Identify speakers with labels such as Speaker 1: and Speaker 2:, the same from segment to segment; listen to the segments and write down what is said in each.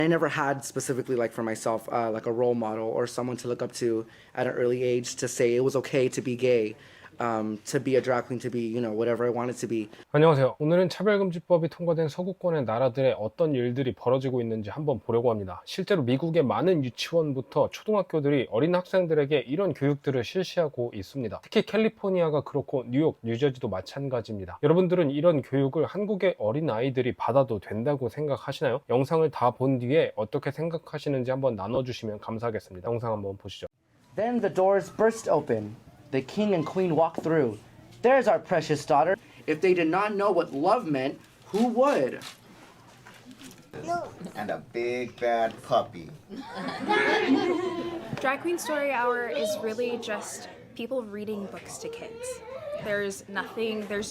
Speaker 1: I never had specifically like for myself like a role model or someone to look up to at an early age to say it was okay to be gay, to be a drag queen, to be, whatever I wanted to be.
Speaker 2: 안녕하세요. 오늘은 차별금지법이 통과된 서구권의 나라들의 어떤 일들이 벌어지고 있는지 한번 보려고 합니다. 실제로 미국의 많은 유치원부터 초등학교들이 어린 학생들에게 이런 교육들을 실시하고 있습니다. 특히 캘리포니아가 그렇고 뉴욕, 뉴저지도 마찬가지입니다. 여러분들은 이런 교육을 한국의 어린 아이들이 받아도 된다고 생각하시나요? 영상을 다 본 뒤에 어떻게 생각하시는지 한번 나눠주시면 감사하겠습니다. 영상 한번 보시죠.
Speaker 1: Then the doors burst open. The king and queen walked through. There's our precious daughter. If they did not know what love meant, who would?
Speaker 3: And a big bad puppy.
Speaker 4: Drag Queen Story Hour is really just people reading books to kids. There's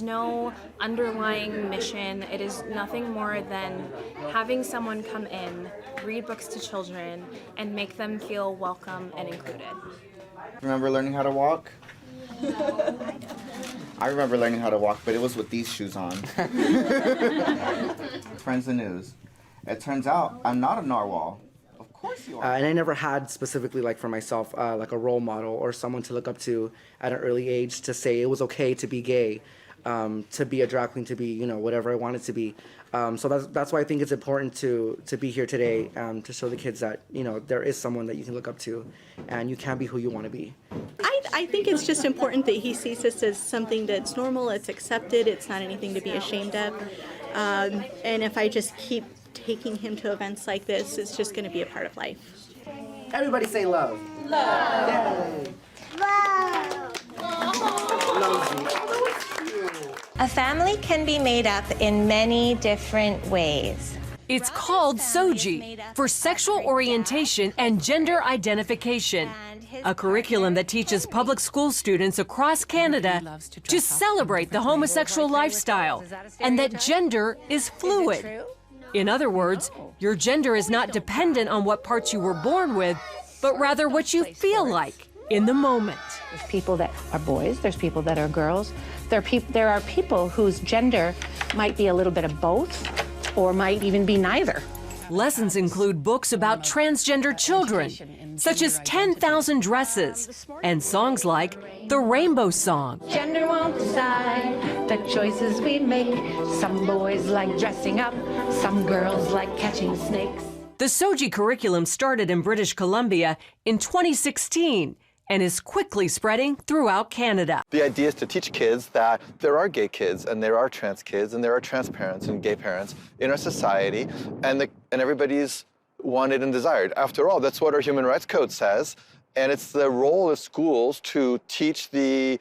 Speaker 4: no underlying mission. It is nothing more than having someone come in, read books to children, and make them feel welcome and included.
Speaker 3: Remember learning how to walk? I remember learning how to walk, but it was with these shoes on. Friends the news. It turns out I'm not a narwhal. Of course you are.
Speaker 1: And I never had specifically like for myself like a role model or someone to look up to at an early age to say it was okay to be gay, to be a drag queen, to be, whatever I wanted to be. So that's why I think it's important to be here today, to show the kids that, there is someone that you can look up to and you can be who you want to be.
Speaker 5: I think it's just important that he sees this as something that's normal, it's accepted, it's not anything to be ashamed of. And if I just keep taking him to events like this, it's just going to be a part of life.
Speaker 1: Everybody say love. Love. Yay.
Speaker 6: A family can be made up in many different ways.
Speaker 7: It's called SOGI, for Sexual Orientation and Gender Identification, a curriculum that teaches public school students across Canada to celebrate the homosexual lifestyle and that gender is fluid. In other words, your gender is not dependent on what parts you were born with, but rather what you feel like in the moment.
Speaker 8: There's people that are boys, there's people that are girls. There are people whose gender might be a little bit of both or might even be neither.
Speaker 7: Lessons include books about transgender children, such as 10,000 Dresses, and songs like The Rainbow Song.
Speaker 8: Gender won't decide the choices we make. Some boys like dressing up, some girls like catching snakes.
Speaker 7: The SOGI curriculum started in British Columbia in 2016 and is quickly spreading throughout Canada.
Speaker 9: The idea is to teach kids that there are gay kids and there are trans kids and there are trans parents and gay parents in our society, and everybody's wanted and desired. After all, that's what our Human Rights Code says, and it's the role of schools to teach the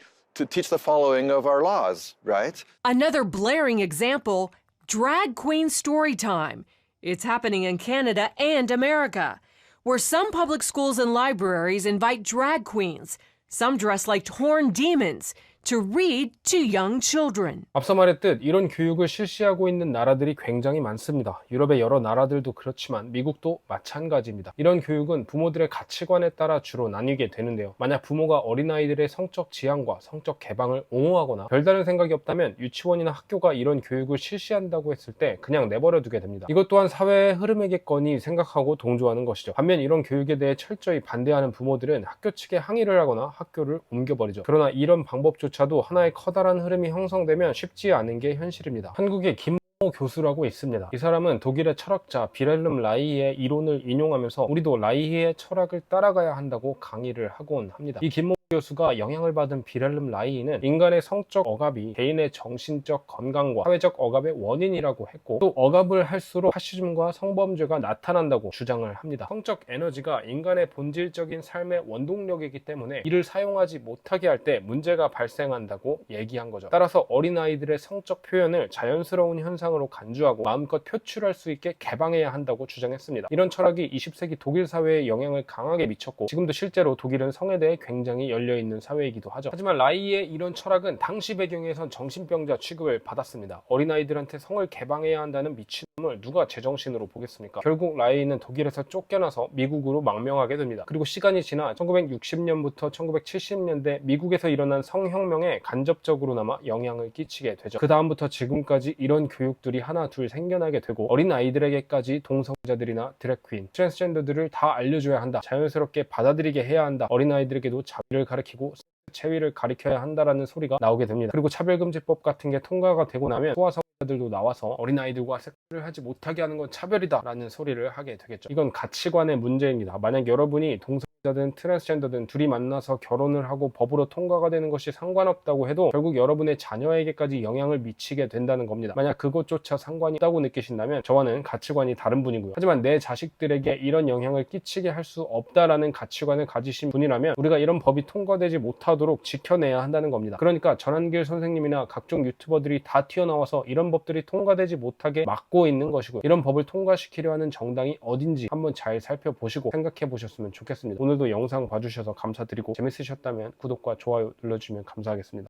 Speaker 9: following of our laws, right?
Speaker 7: Another blaring example, Drag Queen Story Time. It's happening in Canada and America, where some public schools and libraries invite drag queens, some dressed like horned demons, to read to young children.
Speaker 2: 앞서 말했듯 이런 교육을 실시하고 있는 나라들이 굉장히 많습니다. 유럽의 여러 나라들도 그렇지만 미국도 마찬가지입니다. 이런 교육은 부모들의 가치관에 따라 주로 나뉘게 되는데요. 만약 부모가 어린아이들의 성적 지향과 성적 개방을 옹호하거나 별다른 생각이 없다면 유치원이나 학교가 이런 교육을 실시한다고 했을 때 그냥 내버려 두게 됩니다. 이것 또한 사회의 흐름이겠거니 생각하고 동조하는 것이죠. 반면 이런 교육에 대해 철저히 반대하는 부모들은 학교 측에 항의를 하거나 학교를 옮겨버리죠. 그러나 이런 방법조차도 하나의 커다란 흐름이 형성되면 쉽지 않은 게 현실입니다. 한국의 김모 교수라고 있습니다. 이 사람은 독일의 철학자 빌헬름 라이히의 이론을 인용하면서 우리도 라이히의 철학을 따라가야 한다고 강의를 하곤 합니다. 이 김모 교수가 영향을 받은 빌헬름 라이히는 인간의 성적 억압이 개인의 정신적 건강과 사회적 억압의 원인이라고 했고, 또 억압을 할수록 파시즘과 성범죄가 나타난다고 주장을 합니다. 성적 에너지가 인간의 본질적인 삶의 원동력이기 때문에 이를 사용하지 못하게 할 때 문제가 발생한다고 얘기한 거죠. 따라서 어린아이들의 성적 표현을 자연스러운 현상으로 간주하고 마음껏 표출할 수 있게 개방해야 한다고 주장했습니다. 이런 철학이 20세기 독일 사회에 영향을 강하게 미쳤고, 지금도 실제로 독일은 성에 대해 굉장히 열려있는 사회이기도 하죠. 하지만 라이히의 이런 철학은 당시 배경에선 정신병자 취급을 받았습니다. 어린아이들한테 성을 개방해야 한다는 미친 을 누가 제정신으로 보겠습니까? 결국 라이는 독일에서 쫓겨나서 미국으로 망명하게 됩니다. 그리고 시간이 지나 1960년부터 1970년대 미국에서 일어난 성혁명에 간접적으로나마 영향을 끼치게 되죠. 그 다음부터 지금까지 이런 교육들이 하나 둘 생겨나게 되고 어린 아이들에게까지 동성자들이나 드래그퀸, 트랜스젠더들을 다 알려줘야 한다. 자연스럽게 받아들이게 해야 한다. 어린 아이들에게도 자비를 가르치고 체위를 가르쳐야 한다라는 소리가 나오게 됩니다. 그리고 차별금지법 같은 게 통과가 되고 나면 소아성애자들도 나와서 어린아이들과 섹스를 하지 못하게 하는 건 차별이다 라는 소리를 하게 되겠죠. 이건 가치관의 문제입니다. 만약 여러분이 동성자든 트랜스젠더든 둘이 만나서 결혼을 하고 법으로 통과가 되는 것이 상관없다고 해도 결국 여러분의 자녀에게까지 영향을 미치게 된다는 겁니다. 만약 그것조차 상관이 없다고 느끼신다면 저와는 가치관이 다른 분이고요. 하지만 내 자식들에게 이런 영향을 끼치게 할 수 없다라는 가치관을 가지신 분이라면 우리가 이런 법이 통과되지 못하도록 지켜내야 한다는 겁니다. 그러니까 전한길 선생님이나 각종 유튜버들이 다 튀어나와서 이런 법들이 통과되지 못하게 막고 있는 것이고요. 이런 법을 통과시키려 하는 정당이 어딘지 한번 잘 살펴보시고 생각해 보셨으면 좋겠습니다. 오늘도 영상 봐주셔서 감사드리고 재밌으셨다면 구독과 좋아요 눌러주시면 감사하겠습니다.